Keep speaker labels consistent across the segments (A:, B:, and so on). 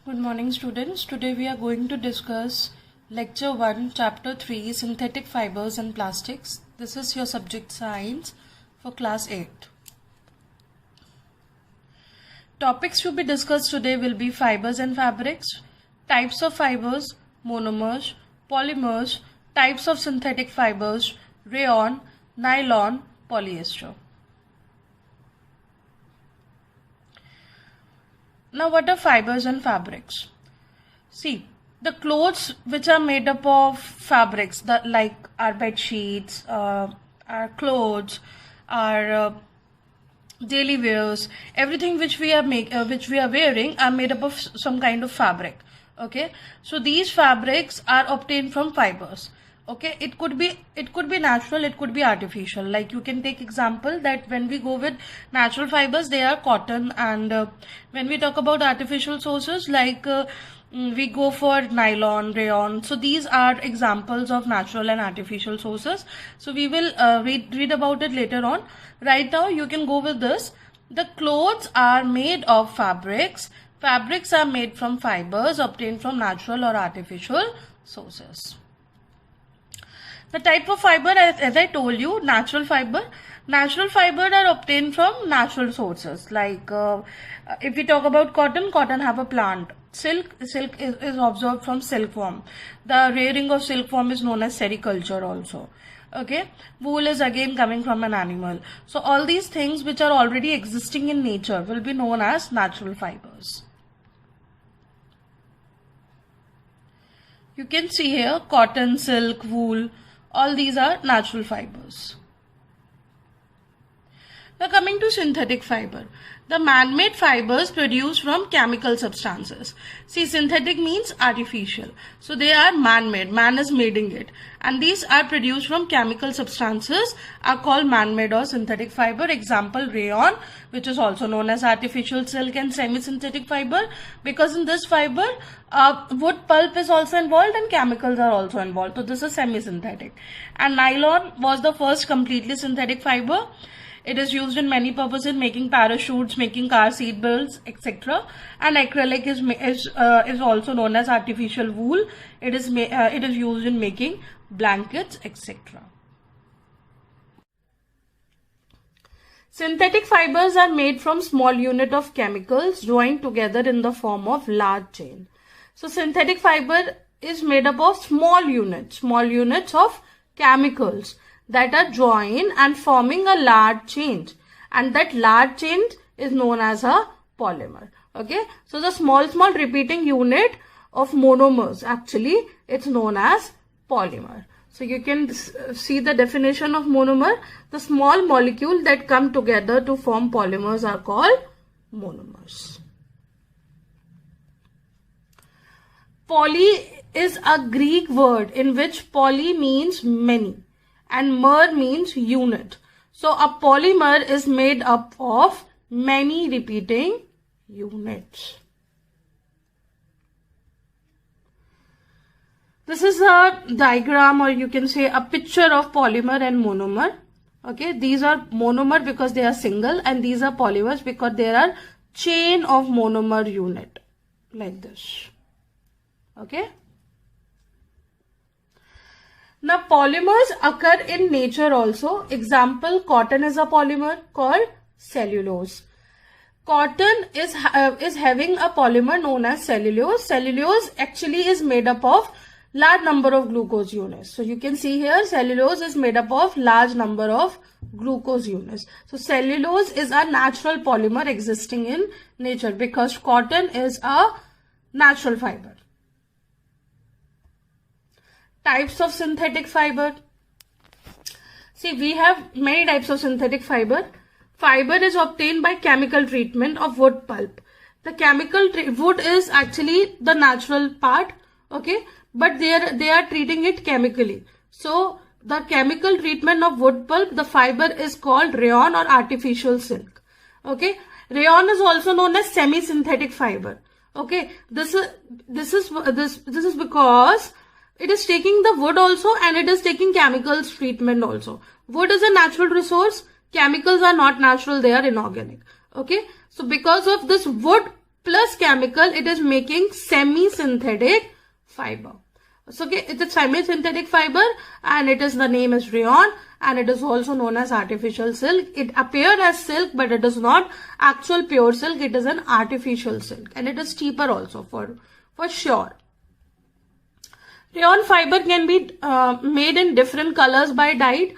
A: Good morning students. Today we are going to discuss lecture 1 chapter 3 synthetic fibers and plastics. This is your subject science for class 8. Topics to be discussed today will be fibers and fabrics, types of fibers, monomers, polymers, types of synthetic fibers, rayon, nylon, polyester. Now, what are fibers and fabrics? See, the clothes which are made up of fabrics, like our bed sheets, our clothes, our daily wears, everything which we are wearing are made up of some kind of fabric. Okay, so these fabrics are obtained from fibers. Okay, it could be natural, it could be artificial. Like you can take example that when we go with natural fibers, they are cotton, and when we talk about artificial sources, like we go for nylon, rayon. So these are examples of natural and artificial sources. So we will read about it later on. Right now you can go with this. The clothes are made of fabrics. Fabrics are made from fibers obtained from natural or artificial sources. The type of fiber, as I told you, natural fiber. Natural fiber are obtained from natural sources. Like if we talk about cotton, cotton have a plant. Silk is observed from silkworm. The rearing of silkworm is known as sericulture also. Okay, wool is again coming from an animal. So all these things which are already existing in nature will be known as natural fibers. You can see here cotton, silk, wool. All these are natural fibers. Now coming to synthetic fiber. The man-made fibers produced from chemical substances. See, synthetic means artificial. So they are man-made. Man is making it. And these are produced from chemical substances are called man-made or synthetic fiber. Example, rayon, which is also known as artificial silk and semi-synthetic fiber. Because in this fiber, wood pulp is also involved and chemicals are also involved. So this is semi-synthetic. And nylon was the first completely synthetic fiber. It is used in many purposes, making parachutes, making car seat belts, etc. And acrylic is also known as artificial wool. It is used in making blankets, etc. Synthetic fibers are made from small unit of chemicals joined together in the form of large chain. So synthetic fiber is made up of small units of chemicals that are joined and forming a large chain, and that large chain is known as a polymer. Okay, so the small repeating unit of monomers, actually it's known as polymer. So you can see the definition of monomer. The small molecule that come together to form polymers are called monomers. Poly is a Greek word in which poly means many and mer means unit. So a polymer is made up of many repeating units. This is a diagram, or you can say a picture of polymer and monomer. Okay, these are monomer because they are single, and these are polymers because there are chain of monomer unit like this. Okay. Now polymers occur in nature also. Example, cotton is a polymer called cellulose. Cotton is having a polymer known as cellulose. Cellulose actually is made up of large number of glucose units. So you can see here cellulose is made up of large number of glucose units. So cellulose is a natural polymer existing in nature because cotton is a natural fiber. Types of synthetic fiber. See, we have many types of synthetic fiber. Fiber is obtained by chemical treatment of wood pulp. The chemical wood is actually the natural part, okay, but they are treating it chemically. So the chemical treatment of wood pulp, the fiber is called rayon or artificial silk. Okay, rayon is also known as semi-synthetic fiber. Okay, this is because it is taking the wood also and it is taking chemicals treatment also. Wood is a natural resource. Chemicals are not natural, they are inorganic. Okay. So because of this wood plus chemical, it is making semi-synthetic fiber. So okay, it's a semi-synthetic fiber, and it is, the name is rayon, and it is also known as artificial silk. It appeared as silk, but it is not actual pure silk. It is an artificial silk, and it is cheaper also for sure. Rayon fiber can be made in different colors by dye.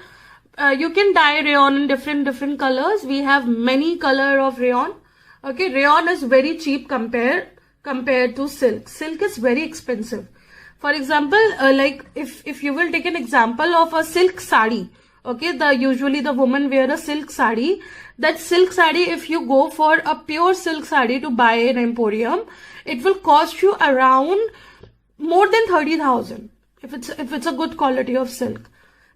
A: You can dye rayon in different colors. We have many color of rayon. Okay, rayon is very cheap compared to silk. Silk is very expensive. For example, like if you will take an example of a silk sari, okay, usually the woman wear a silk sari. That silk sari, if you go for a pure silk sari to buy in Emporium, it will cost you around more than 30,000 if it's a good quality of silk.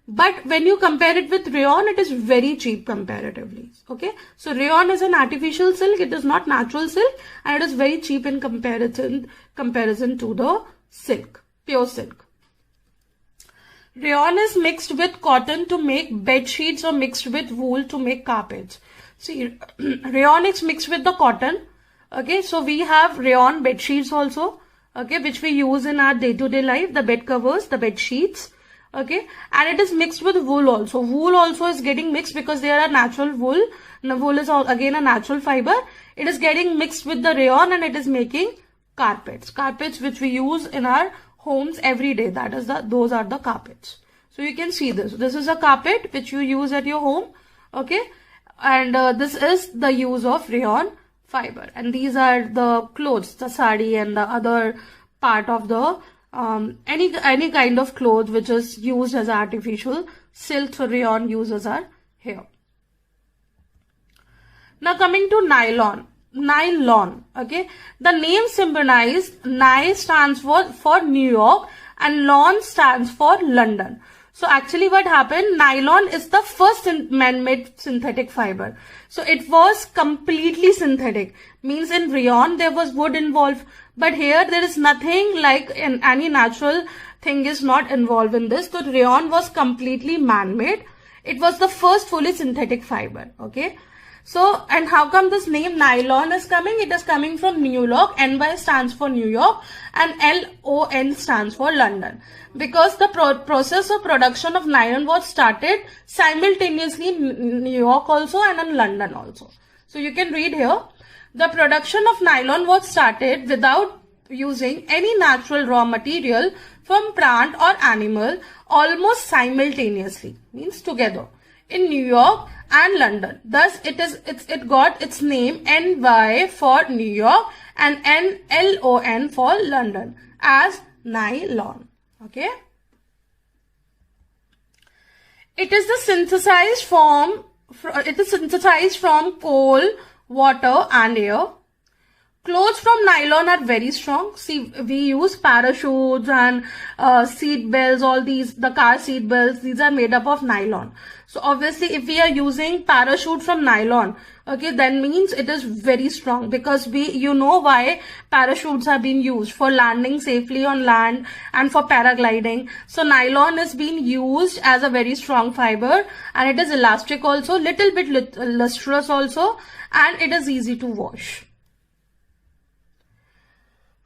A: But when you compare it with rayon, it is very cheap comparatively. Okay, so rayon is an artificial silk. It is not natural silk, and it is very cheap in comparison to the silk, pure silk. Rayon is mixed with cotton to make bed sheets, or mixed with wool to make carpets. See, rayon is mixed with the cotton. Okay, so we have rayon bed sheets also. Okay, which we use in our day-to-day life, the bed covers, the bed sheets. Okay, and it is mixed with wool also. Wool also is getting mixed because they are a natural wool. The wool is again a natural fiber. It is getting mixed with the rayon, and it is making carpets. Carpets which we use in our homes every day. Those are the carpets. So you can see this. This is a carpet which you use at your home. Okay, and this is the use of rayon fiber, and these are the clothes, the sari and the other part of the any kind of cloth which is used as artificial silk. So rayon uses are here. Now coming to nylon. Okay, the name symbolized, Ni stands for New York, and lon stands for London. So actually what happened, nylon is the first man-made synthetic fiber. So it was completely synthetic. Means in rayon there was wood involved. But here there is nothing like any natural thing is not involved in this. So rayon was completely man-made. It was the first fully synthetic fiber. Okay. So, and how come this name nylon is coming? It is coming from New York. NY stands for New York, and LON stands for London. Because the process of production of nylon was started simultaneously in New York also and in London also. So you can read here. The production of nylon was started without using any natural raw material from plant or animal, almost simultaneously, means together, in New York and London. Thus it got its name NY for New York and LON for London as nylon. Okay. It is the synthesized form. It is synthesized from coal, water and air. Clothes from nylon are very strong. See, we use parachutes and seat belts, all these, the car seat belts, these are made up of nylon. So obviously if we are using parachute from nylon, okay, that means it is very strong, because you know why parachutes have been used, for landing safely on land and for paragliding. So nylon is being used as a very strong fiber, and it is elastic also, little bit lustrous also, and it is easy to wash.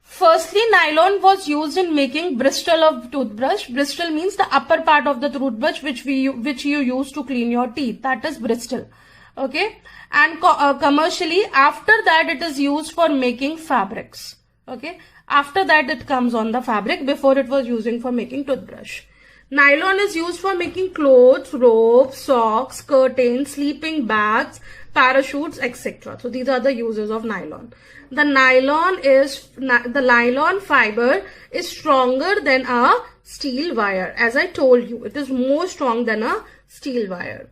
A: Firstly, nylon was used in making bristle of toothbrush. Bristle means the upper part of the toothbrush which you use to clean your teeth. That is bristle. Okay. And commercially, after that it is used for making fabrics. Okay. After that it comes on the fabric. Before it was using for making toothbrush. Nylon is used for making clothes, ropes, socks, curtains, sleeping bags, parachutes, etc. So these are the uses of nylon. The nylon fiber is stronger than a steel wire. As I told you, it is more strong than a steel wire.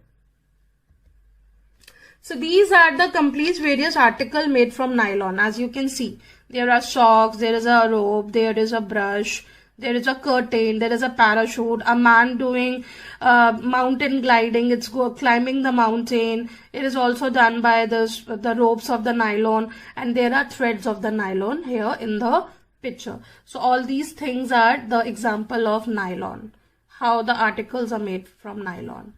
A: So these are the complete various articles made from nylon. As you can see, there are socks, there is a rope, there is a brush, there is a curtain, there is a parachute, a man doing mountain gliding, it's climbing the mountain. It is also done by the ropes of the nylon, and there are threads of the nylon here in the picture. So all these things are the example of nylon, how the articles are made from nylon.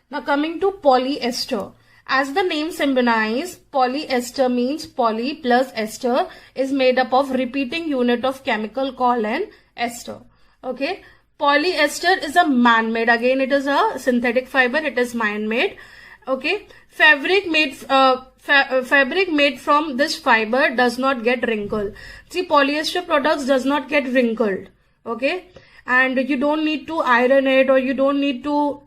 A: Now coming to polyester. As the name symbolizes, polyester means poly plus ester is made up of repeating unit of chemical called an ester. Okay. Polyester is a man-made. Again, it is a synthetic fiber. It is man-made. Okay. Fabric made from this fiber does not get wrinkled. See, polyester products does not get wrinkled. Okay. And you don't need to iron it, or you don't need to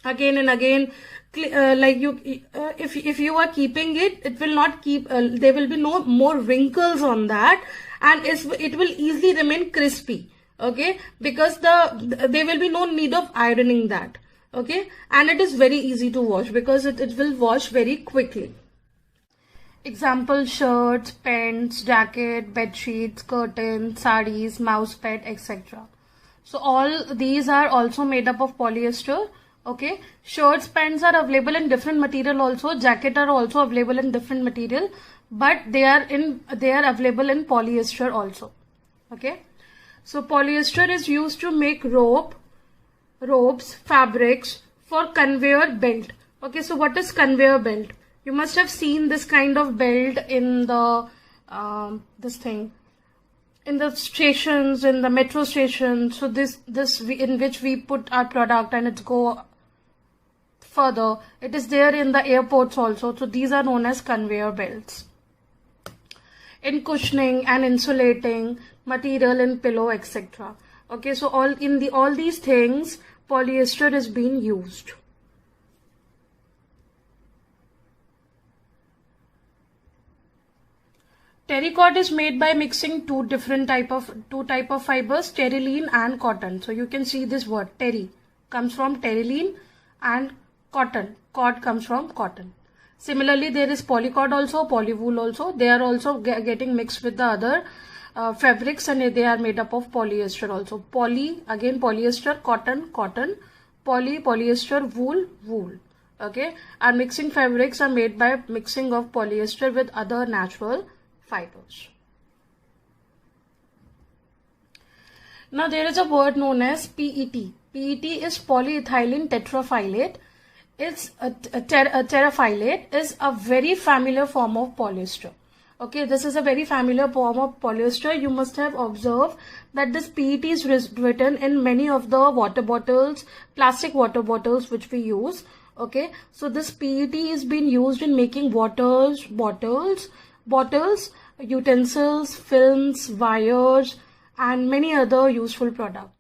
A: again and again if you are keeping it, it will not keep, there will be no more wrinkles on that, and it will easily remain crispy. Okay, because there will be no need of ironing that. Okay, and it is very easy to wash because it will wash very quickly. Example: shirts, pants, jacket, bed sheets, curtains, sarees, mouse pad, etc. So all these are also made up of polyester. Okay, shirts, pants are available in different material also. Jacket are also available in different material, but they are available in polyester also. Okay, so polyester is used to make ropes, fabrics for conveyor belt. Okay, so what is conveyor belt? You must have seen this kind of belt in the in the stations, in the metro stations. So this in which we put our product and it go further. It is there in the airports also. So these are known as conveyor belts. In cushioning and insulating material, in pillow, etc. Okay, so all these things, polyester is being used. Terracotta is made by mixing two type of fibers, terylene and cotton. So you can see this word terry comes from terylene, and cotton, cord comes from cotton. Similarly, there is polycord also, polywool also. They are also getting mixed with the other fabrics, and they are made up of polyester also. Poly, again polyester, cotton, poly, polyester, wool. Okay, and mixing fabrics are made by mixing of polyester with other natural fibers. Now there is a word known as PET. PET is polyethylene tetraphthalate. It's a terephthalate is a very familiar form of polyester. Okay, this is a very familiar form of polyester. You must have observed that this PET is written in many of the water bottles, plastic water bottles which we use. Okay, so this PET is being used in making bottles, utensils, films, wires, and many other useful products.